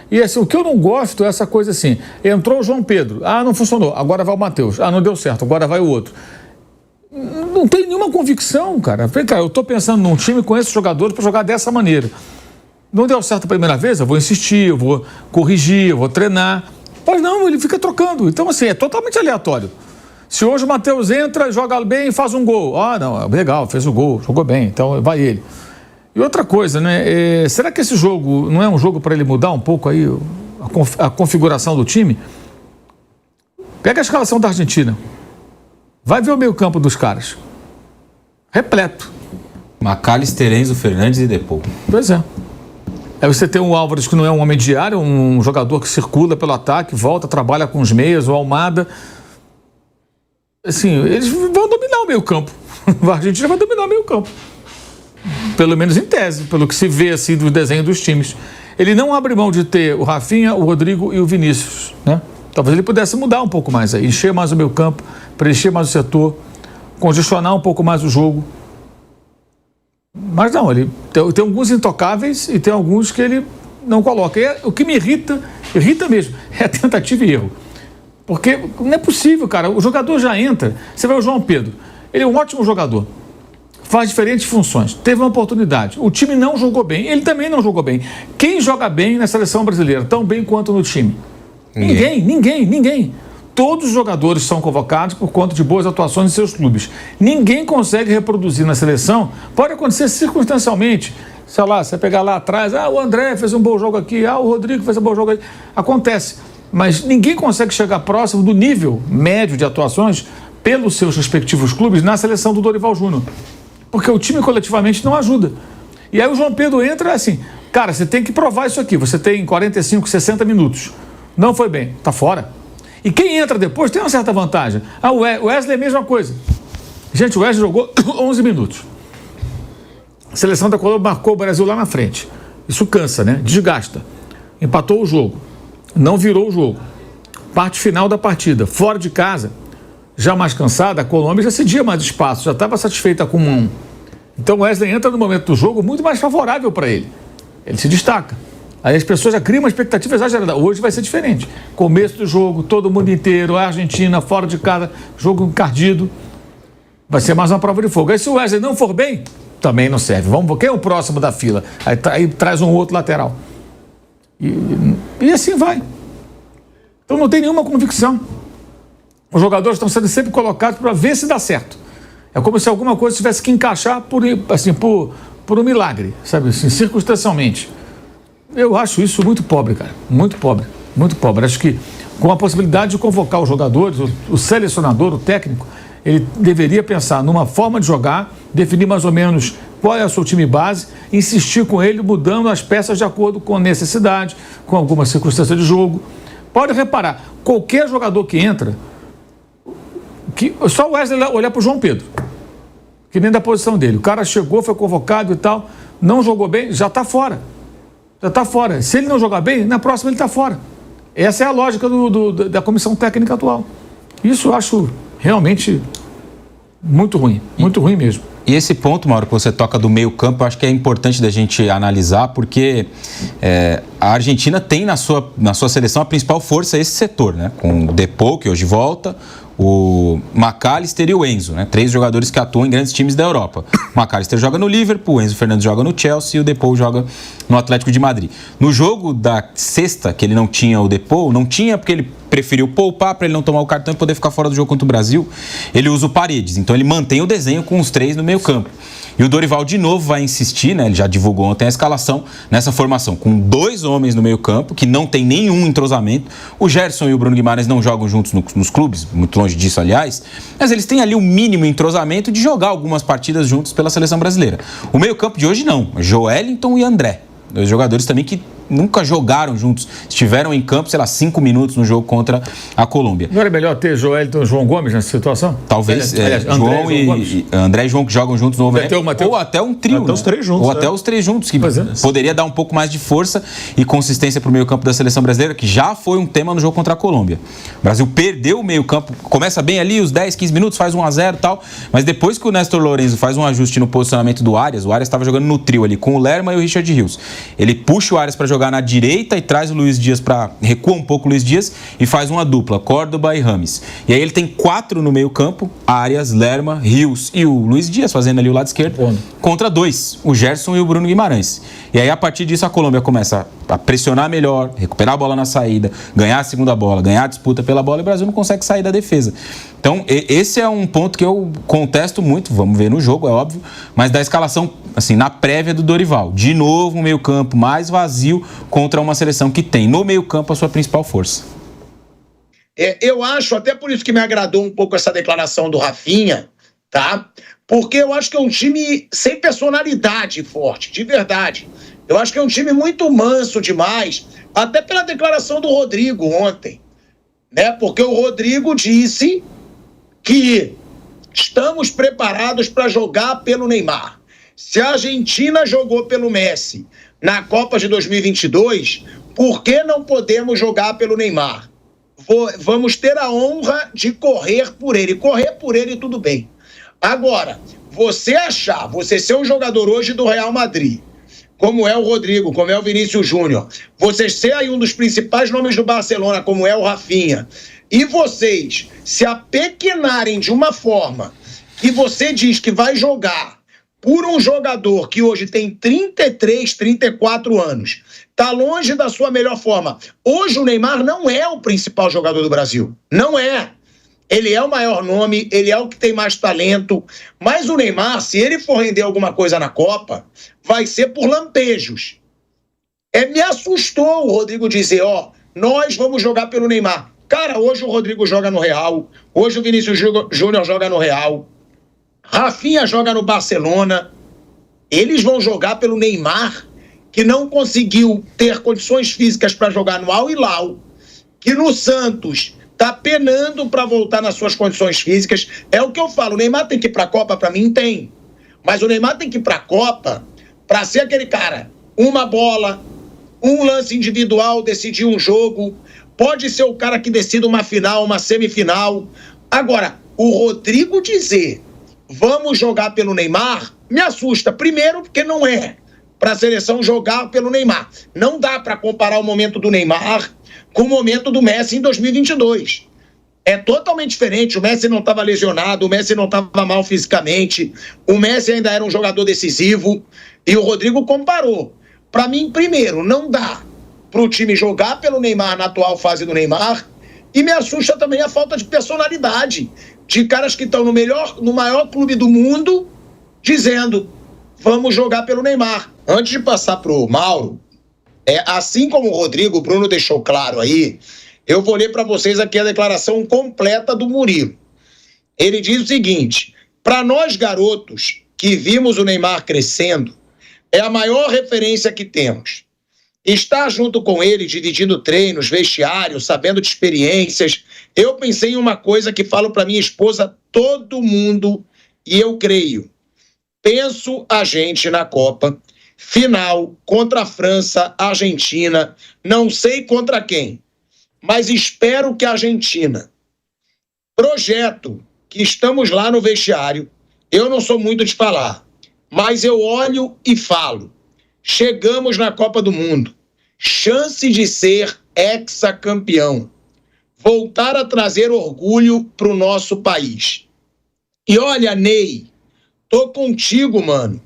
E assim, o que eu não gosto é essa coisa assim, entrou o João Pedro, não funcionou, agora vai o Matheus, não deu certo, agora vai o outro. Não tem nenhuma convicção, cara. Eu estou pensando num time com esses jogadores para jogar dessa maneira. Não deu certo a primeira vez, eu vou insistir, eu vou corrigir, eu vou treinar. Mas não, ele fica trocando. Então, assim, é totalmente aleatório. Se hoje o Matheus entra, joga bem e faz um gol. Não, legal, fez o gol, jogou bem, então vai ele. E outra coisa, né? Será que esse jogo não é um jogo para ele mudar um pouco aí a configuração do time? Pega a escalação da Argentina. Vai ver o meio-campo dos caras. Repleto. McAllister, Enzo Fernandes e Depou. Pois é. Aí você tem o Álvares, que não é um homem de área, um jogador que circula pelo ataque, volta, trabalha com os meias, o Almada. Assim, eles vão dominar o meio-campo. A Argentina vai dominar o meio-campo. Pelo menos em tese, pelo que se vê assim do desenho dos times. Ele não abre mão de ter o Rafinha, o Rodrigo e o Vinícius, né? Talvez ele pudesse mudar um pouco mais, encher mais o meio-campo, preencher mais o setor, congestionar um pouco mais o jogo. Mas não, ele tem alguns intocáveis e tem alguns que ele não coloca. E o que me irrita mesmo, é a tentativa e erro. Porque não é possível, cara. O jogador já entra. Você vê o João Pedro. Ele é um ótimo jogador. Faz diferentes funções. Teve uma oportunidade. O time não jogou bem. Ele também não jogou bem. Quem joga bem na seleção brasileira, tão bem quanto no time? Ninguém. Todos os jogadores são convocados por conta de boas atuações em seus clubes. Ninguém consegue reproduzir na seleção. Pode acontecer circunstancialmente. Sei lá, você pegar lá atrás, o André fez um bom jogo aqui, o Rodrigo fez um bom jogo aqui. Acontece. Mas ninguém consegue chegar próximo do nível médio de atuações pelos seus respectivos clubes na seleção do Dorival Júnior. Porque o time coletivamente não ajuda. E aí o João Pedro entra assim, cara, você tem que provar isso aqui. Você tem 45, 60 minutos. Não foi bem, tá fora. E quem entra depois tem uma certa vantagem. O Wesley é a mesma coisa. Gente, o Wesley jogou 11 minutos. A seleção da Colômbia marcou o Brasil lá na frente. Isso cansa, né? Desgasta. Empatou o jogo. Não virou o jogo. Parte final da partida. Fora de casa, já mais cansada, a Colômbia já cedia mais espaço, já estava satisfeita com 1-1. Então o Wesley entra no momento do jogo muito mais favorável para ele. Ele se destaca. Aí as pessoas já criam uma expectativa exagerada. Hoje vai ser diferente. Começo do jogo, todo mundo inteiro, a Argentina, fora de casa, jogo encardido. Vai ser mais uma prova de fogo. Aí se o Wesley não for bem, também não serve. Quem é o próximo da fila? Aí traz um outro lateral. E assim vai. Então não tem nenhuma convicção. Os jogadores estão sendo sempre colocados para ver se dá certo. É como se alguma coisa tivesse que encaixar por um milagre, sabe assim, circunstancialmente. Eu acho isso muito pobre, cara. Muito pobre. Acho que com a possibilidade de convocar os jogadores, o selecionador, o técnico, ele deveria pensar numa forma de jogar, definir mais ou menos qual é o seu time base, insistir com ele, mudando as peças de acordo com a necessidade, com alguma circunstância de jogo. Pode reparar, qualquer jogador que entra, só o Wesley olhar para o João Pedro, que nem da posição dele. O cara chegou, foi convocado e tal, não jogou bem, já está fora. Se ele não jogar bem, na próxima ele está fora. Essa é a lógica da comissão técnica atual. Isso eu acho realmente muito ruim mesmo. E esse ponto, Mauro, que você toca do meio campo, eu acho que é importante da gente analisar, porque a Argentina tem na sua seleção a principal força esse setor, né? Com o Depou, que hoje volta, o McAllister e o Enzo, né? 3 jogadores que atuam em grandes times da Europa. O McAllister joga no Liverpool, o Enzo Fernandes joga no Chelsea e o Depou joga no Atlético de Madrid. No jogo da sexta, que ele não tinha o Depou, não tinha porque ele preferiu poupar para ele não tomar o cartão e poder ficar fora do jogo contra o Brasil, ele usa o Paredes. Então ele mantém o desenho com os 3 no meio campo. E o Dorival de novo vai insistir, né? Ele já divulgou ontem a escalação nessa formação, com 2 homens no meio campo, que não tem nenhum entrosamento. O Gerson e o Bruno Guimarães não jogam juntos nos clubes, muito longe disso, aliás, mas eles têm ali o mínimo entrosamento de jogar algumas partidas juntos pela seleção brasileira. O meio campo de hoje não, Joelinton e André. 2 jogadores também que nunca jogaram juntos, estiveram em campo, 5 minutos no jogo contra a Colômbia. Não era melhor ter Joelinton e João Gomes nessa situação? Talvez, André e João que jogam juntos no Wolverhampton, ou até um trio, até os 3 juntos, ou até os 3 juntos, que poderia dar um pouco mais de força e consistência para o meio campo da seleção brasileira, que já foi um tema no jogo contra a Colômbia. O Brasil perdeu o meio campo, começa bem ali, os 10, 15 minutos, faz 1-0 e tal, mas depois que o Néstor Lorenzo faz um ajuste no posicionamento do Arias, o Arias estava jogando no trio ali, com o Lerma e o Richard Rios. Ele puxa o Arias para jogar jogar na direita e traz o Luiz Dias recua um pouco o Luiz Dias e faz uma dupla, Córdoba e Rames. E aí ele tem 4 no meio campo, Arias, Lerma, Rios e o Luiz Dias fazendo ali o lado esquerdo, contra 2, o Gerson e o Bruno Guimarães. E aí a partir disso a Colômbia começa a pressionar melhor, recuperar a bola na saída, ganhar a segunda bola, ganhar a disputa pela bola, e o Brasil não consegue sair da defesa. Então esse é um ponto que eu contesto muito, vamos ver no jogo, é óbvio, mas da escalação, assim, na prévia do Dorival. De novo, um meio campo mais vazio contra uma seleção que tem no meio campo a sua principal força. Eu acho, até por isso que me agradou um pouco essa declaração do Rafinha, tá? Porque eu acho que é um time sem personalidade forte, de verdade. Eu acho que é um time muito manso demais, até pela declaração do Rodrigo ontem, né? Porque o Rodrigo disse que estamos preparados para jogar pelo Neymar. Se a Argentina jogou pelo Messi na Copa de 2022, por que não podemos jogar pelo Neymar? Vamos ter a honra de correr por ele. Correr por ele, tudo bem. Agora, você ser um jogador hoje do Real Madrid, como é o Rodrigo, como é o Vinícius Júnior, você ser aí um dos principais nomes do Barcelona, como é o Rafinha, e vocês se apequenarem de uma forma que você diz que vai jogar por um jogador que hoje tem 33, 34 anos, está longe da sua melhor forma. Hoje o Neymar não é o principal jogador do Brasil. Não é. Ele é o maior nome, ele é o que tem mais talento. Mas o Neymar, se ele for render alguma coisa na Copa, vai ser por lampejos. Me assustou o Rodrigo dizer, nós vamos jogar pelo Neymar. Cara, hoje o Rodrigo joga no Real, hoje o Vinícius Júnior joga no Real, Rafinha joga no Barcelona. Eles vão jogar pelo Neymar, que não conseguiu ter condições físicas para jogar no Al Hilal, que no Santos está penando para voltar nas suas condições físicas. É o que eu falo, o Neymar tem que ir para a Copa? Para mim tem. Mas o Neymar tem que ir para a Copa para ser aquele cara, uma bola, um lance individual, decidir um jogo, pode ser o cara que decida uma final, uma semifinal. Agora, o Rodrigo dizer, vamos jogar pelo Neymar, me assusta. Primeiro, porque não é para a seleção jogar pelo Neymar. Não dá para comparar o momento do Neymar com o momento do Messi em 2022. É totalmente diferente. O Messi não estava lesionado, o Messi não estava mal fisicamente, o Messi ainda era um jogador decisivo, e o Rodrigo comparou. Para mim, primeiro, não dá para o time jogar pelo Neymar na atual fase do Neymar, e me assusta também a falta de personalidade de caras que estão no maior clube do mundo dizendo, vamos jogar pelo Neymar. Antes de passar para o Mauro, assim como o Rodrigo, o Bruno deixou claro aí, eu vou ler para vocês aqui a declaração completa do Murilo. Ele diz o seguinte, para nós garotos que vimos o Neymar crescendo, é a maior referência que temos. Estar junto com ele, dividindo treinos, vestiário, sabendo de experiências, eu pensei em uma coisa que falo para minha esposa, todo mundo, e eu creio. Penso a gente na Copa, final, contra a França, Argentina, não sei contra quem, mas espero que a Argentina. Projeto que estamos lá no vestiário, eu não sou muito de falar, mas eu olho e falo. Chegamos na Copa do Mundo. Chance de ser hexacampeão. Voltar a trazer orgulho para o nosso país. E olha, Ney, tô contigo, mano.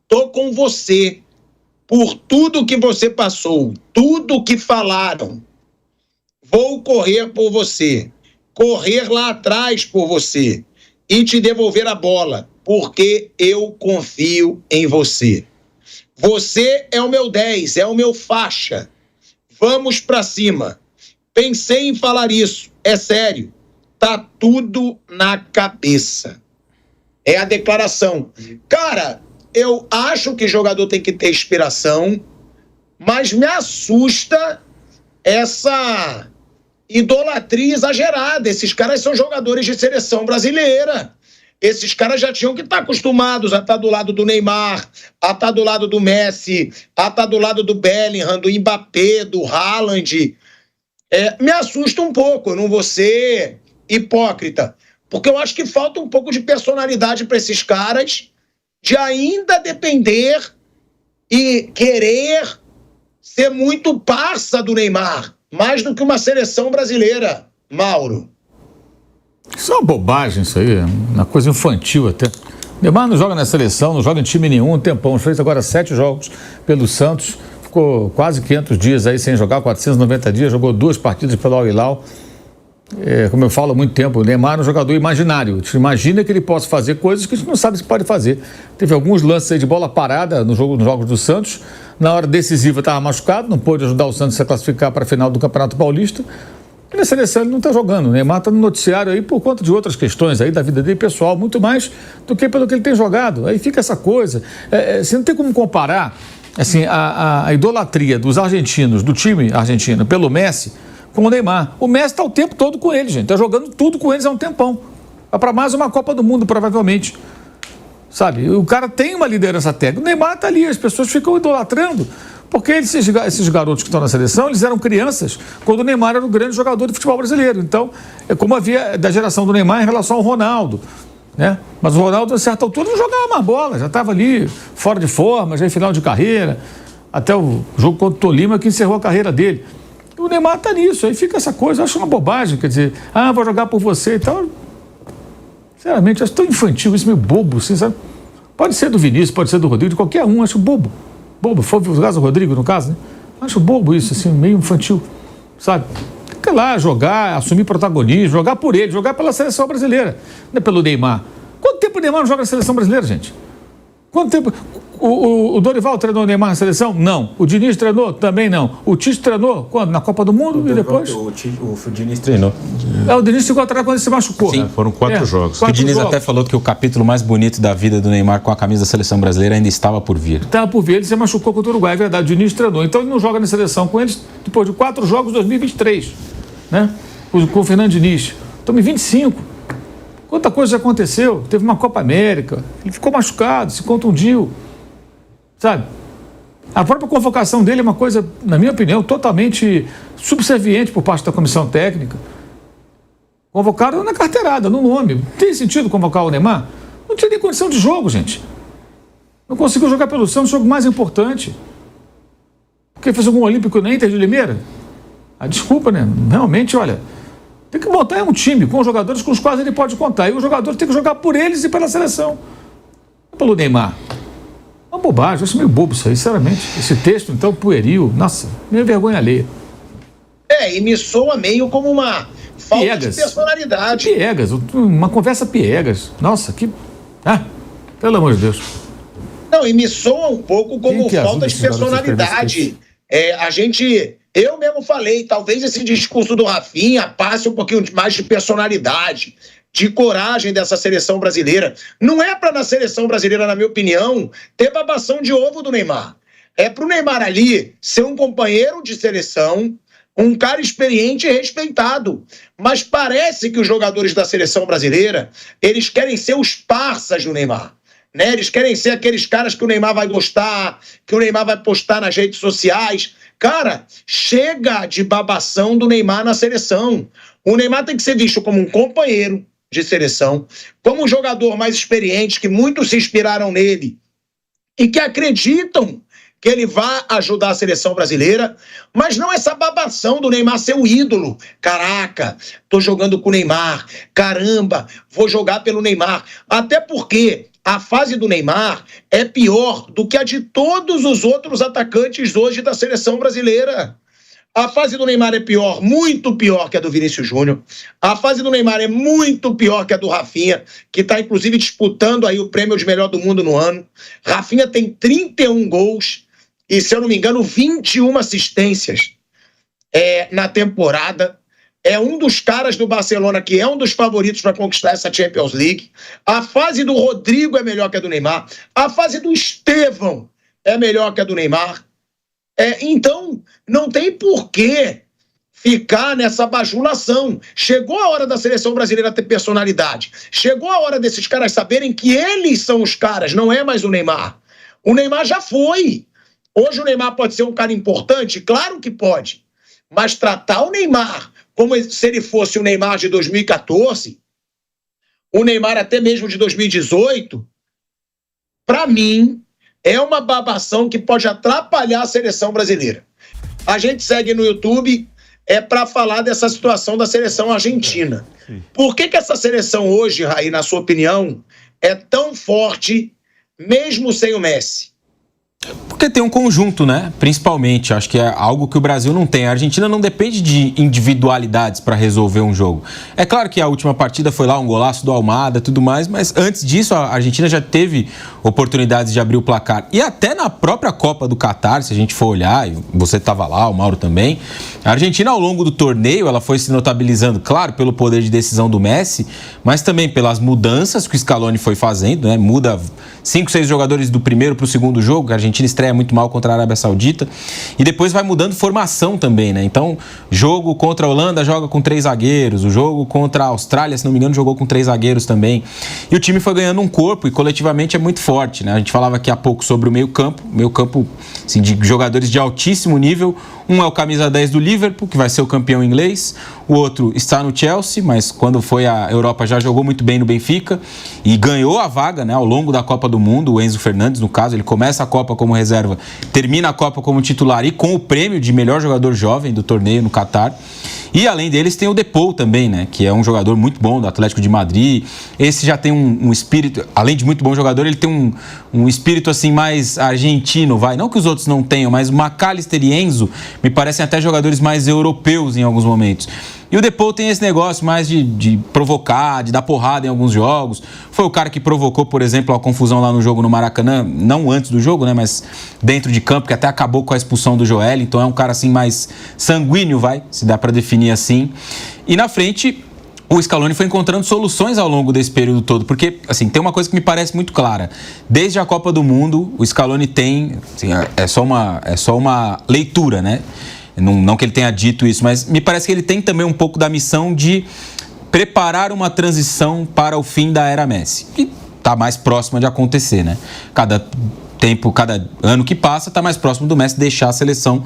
Tô com você. Por tudo que você passou, tudo que falaram. Vou correr por você. Correr lá atrás por você. E te devolver a bola, porque eu confio em você. Você é o meu 10, é o meu faixa. Vamos pra cima. Pensei em falar isso, é sério. Tá tudo na cabeça. É a declaração. Cara, eu acho que jogador tem que ter inspiração, mas me assusta essa idolatria exagerada. Esses caras são jogadores de seleção brasileira. Esses caras já tinham que estar acostumados a estar do lado do Neymar, a estar do lado do Messi, a estar do lado do Bellingham, do Mbappé, do Haaland. Me assusta um pouco, eu não vou ser hipócrita, porque eu acho que falta um pouco de personalidade para esses caras, de ainda depender e querer ser muito parça do Neymar, mais do que uma seleção brasileira, Mauro. Isso é uma bobagem, isso aí, uma coisa infantil até. Neymar não joga na seleção, não joga em time nenhum um tempão. Fez agora 7 jogos pelo Santos, ficou quase 500 dias aí sem jogar, 490 dias, jogou 2 partidas pelo Al Hilal. Como eu falo há muito tempo, o Neymar é um jogador imaginário. A gente imagina que ele possa fazer coisas que a gente não sabe se pode fazer. Teve alguns lances aí de bola parada nos jogos do Santos. Na hora decisiva estava machucado, não pôde ajudar o Santos a classificar para a final do Campeonato Paulista. E na seleção ele não está jogando. O Neymar está no noticiário aí por conta de outras questões aí da vida dele pessoal, muito mais do que pelo que ele tem jogado. Aí fica essa coisa. Você não tem como comparar assim, a idolatria dos argentinos, do time argentino, pelo Messi, com o Neymar. O Messi está o tempo todo com ele, gente. Está jogando tudo com eles há um tempão. Vai para mais uma Copa do Mundo, provavelmente. Sabe? O cara tem uma liderança técnica. O Neymar está ali, as pessoas ficam idolatrando. Porque esses garotos que estão na seleção, eles eram crianças quando o Neymar era o grande jogador de futebol brasileiro. Então, é como havia da geração do Neymar em relação ao Ronaldo, né? Mas o Ronaldo, a certa altura, não jogava mais bola. Já estava ali, fora de forma, já em final de carreira. Até o jogo contra o Tolima que encerrou a carreira dele. O Neymar está nisso, aí fica essa coisa, eu acho uma bobagem, quer dizer, vou jogar por você e tal. Sinceramente, eu acho tão infantil isso, meio bobo, assim, sabe? Pode ser do Vinícius, pode ser do Rodrigo, de qualquer um, acho bobo. Bobo, foi o caso do Rodrigo, no caso, né? Acho bobo isso, assim, meio infantil, sabe? Fica lá, jogar, assumir protagonismo, jogar por ele, jogar pela seleção brasileira, não é pelo Neymar. Quanto tempo o Neymar não joga na seleção brasileira, gente? Quanto tempo? O Dorival treinou o Neymar na seleção? Não. O Diniz treinou? Também não. O Tite treinou? Quando? Na Copa do Mundo e depois? O Diniz treinou. O Diniz ficou atrás quando ele se machucou. Sim, foram 4 jogos. O Diniz até falou que o capítulo mais bonito da vida do Neymar com a camisa da seleção brasileira ainda estava por vir. Estava por vir, ele se machucou contra o Uruguai, é verdade. O Diniz treinou. Então ele não joga na seleção com eles depois de 4 jogos em 2023, né? Com o Fernando Diniz. Estamos em 25. Quanta coisa já aconteceu. Teve uma Copa América, ele ficou machucado, se contundiu. Sabe? A própria convocação dele é uma coisa, na minha opinião, totalmente subserviente por parte da comissão técnica. Convocaram na carteirada, no nome. Tem sentido convocar o Neymar? Não tinha nem condição de jogo, gente. Não conseguiu jogar pelo Santos, o jogo mais importante. Porque fez algum Olímpico na Inter de Limeira? Desculpa, né? Realmente, olha, tem que montar um time com os jogadores com os quais ele pode contar. E os jogadores têm que jogar por eles e pela seleção. Não pelo Neymar. Uma bobagem, eu acho meio bobo isso aí, sinceramente. Esse texto, então, pueril, nossa, meio vergonha alheia. E me soa meio como uma falta de personalidade. Piegas, uma conversa piegas. Nossa, que... pelo amor de Deus. Não, e me soa um pouco como falta de personalidade. Eu mesmo falei, talvez esse discurso do Rafinha passe um pouquinho mais de personalidade, de coragem dessa seleção brasileira. Não é para na seleção brasileira, na minha opinião, ter babação de ovo do Neymar. É para o Neymar ali ser um companheiro de seleção, um cara experiente e respeitado. Mas parece que os jogadores da seleção brasileira, eles querem ser os parças do Neymar. Né? Eles querem ser aqueles caras que o Neymar vai gostar, que o Neymar vai postar nas redes sociais. Cara, chega de babação do Neymar na seleção. O Neymar tem que ser visto como um companheiro de seleção, como um jogador mais experiente, que muitos se inspiraram nele e que acreditam que ele vai ajudar a seleção brasileira, mas não essa babação do Neymar ser o ídolo. Caraca, tô jogando com o Neymar, caramba, vou jogar pelo Neymar. Até porque a fase do Neymar é pior do que a de todos os outros atacantes hoje da seleção brasileira. A fase do Neymar é pior, muito pior que a do Vinícius Júnior. A fase do Neymar é muito pior que a do Rafinha, que está inclusive disputando aí o prêmio de melhor do mundo no ano. Rafinha tem 31 gols e, se eu não me engano, 21 assistências na temporada. É um dos caras do Barcelona que é um dos favoritos para conquistar essa Champions League. A fase do Rodrigo é melhor que a do Neymar. A fase do Estevão é melhor que a do Neymar. Então, não tem porquê ficar nessa bajulação. Chegou a hora da seleção brasileira ter personalidade. Chegou a hora desses caras saberem que eles são os caras, não é mais o Neymar. O Neymar já foi. Hoje o Neymar pode ser um cara importante? Claro que pode. Mas tratar o Neymar como se ele fosse o Neymar de 2014, o Neymar até mesmo de 2018, para mim, é uma babação que pode atrapalhar a seleção brasileira. a gente segue no YouTube para falar dessa situação da seleção argentina. Por que essa seleção hoje, Raí, na sua opinião, é tão forte, mesmo sem o Messi? Porque tem um conjunto, né? Principalmente, acho que é algo que o Brasil não tem. A Argentina não depende de individualidades para resolver um jogo. É claro que a última partida foi lá um golaço do Almada, tudo mais, mas antes disso a Argentina já teve oportunidades de abrir o placar. E até na própria Copa do Catar, se a gente for olhar, você estava lá, o Mauro também, a Argentina ao longo do torneio ela foi se notabilizando, claro, pelo poder de decisão do Messi, mas também pelas mudanças que o Scaloni foi fazendo, né? Muda 5, 6 jogadores do primeiro para o segundo jogo, a Argentina estreia muito mal contra a Arábia Saudita, e depois vai mudando formação também, né? Então, jogo contra a Holanda joga com 3 zagueiros, o jogo contra a Austrália, se não me engano, jogou com 3 zagueiros também. E o time foi ganhando um corpo e coletivamente é muito forte, né? A gente falava aqui há pouco sobre o meio-campo assim, de jogadores de altíssimo nível. Um é o camisa 10 do Liverpool, que vai ser o campeão inglês. O outro está no Chelsea, mas quando foi à Europa já jogou muito bem no Benfica e ganhou a vaga, né, ao longo da Copa do Mundo. O Enzo Fernandes, no caso, ele começa a Copa como reserva, termina a Copa como titular e com o prêmio de melhor jogador jovem do torneio no Catar. E além deles tem o Depou também, né, que é um jogador muito bom do Atlético de Madrid. Esse já tem um espírito, além de muito bom jogador, ele tem um espírito assim mais argentino, vai. Não que os outros não tenham, mas o McAllister e Enzo me parecem até jogadores mais europeus em alguns momentos. E o Depou tem esse negócio mais de provocar, de dar porrada em alguns jogos. Foi o cara que provocou, por exemplo, a confusão lá no jogo no Maracanã, não antes do jogo, né, mas dentro de campo, que até acabou com a expulsão do Joel. Então é um cara assim mais sanguíneo, vai, se dá para definir assim. E na frente, o Scaloni foi encontrando soluções ao longo desse período todo, porque assim, tem uma coisa que me parece muito clara. Desde a Copa do Mundo, o Scaloni tem, assim, é só uma leitura, né? Não que ele tenha dito isso, mas me parece que ele tem também um pouco da missão de preparar uma transição para o fim da era Messi, que está mais próxima de acontecer, né? Cada ano que passa, está mais próximo do Messi deixar a seleção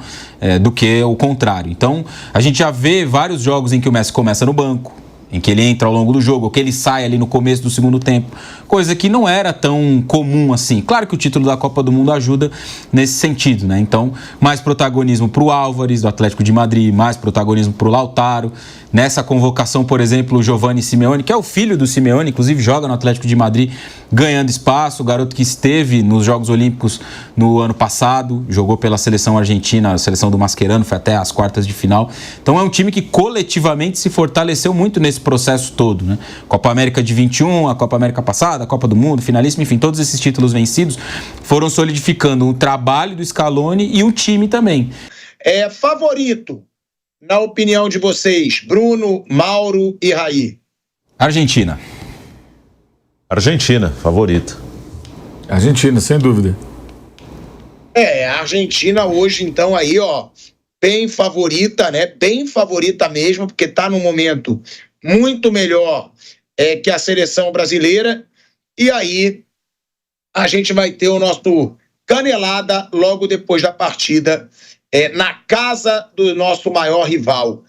do que o contrário. Então, a gente já vê vários jogos em que o Messi começa no banco, em que ele entra ao longo do jogo, ou que ele sai ali no começo do segundo tempo, coisa que não era tão comum assim. Claro que o título da Copa do Mundo ajuda nesse sentido, né? Então, mais protagonismo para o Álvares, do Atlético de Madrid, mais protagonismo para o Lautaro. Nessa convocação, por exemplo, o Giovanni Simeone, que é o filho do Simeone, inclusive joga no Atlético de Madrid, ganhando espaço, o garoto que esteve nos Jogos Olímpicos no ano passado, jogou pela seleção argentina, a seleção do Mascherano, foi até as quartas de final. Então é um time que coletivamente se fortaleceu muito nesse processo todo, né? Copa América de 21, a Copa América passada, a Copa do Mundo, finalíssima, enfim, todos esses títulos vencidos foram solidificando o trabalho do Scaloni e o time também. Favorito, na opinião de vocês, Bruno, Mauro e Raí? Argentina, favorito. Argentina, sem dúvida. A Argentina hoje, então, aí, ó, bem favorita, né? Bem favorita mesmo, porque tá num momento muito melhor que a seleção brasileira. E aí, a gente vai ter o nosso Canelada logo depois da partida, na casa do nosso maior rival.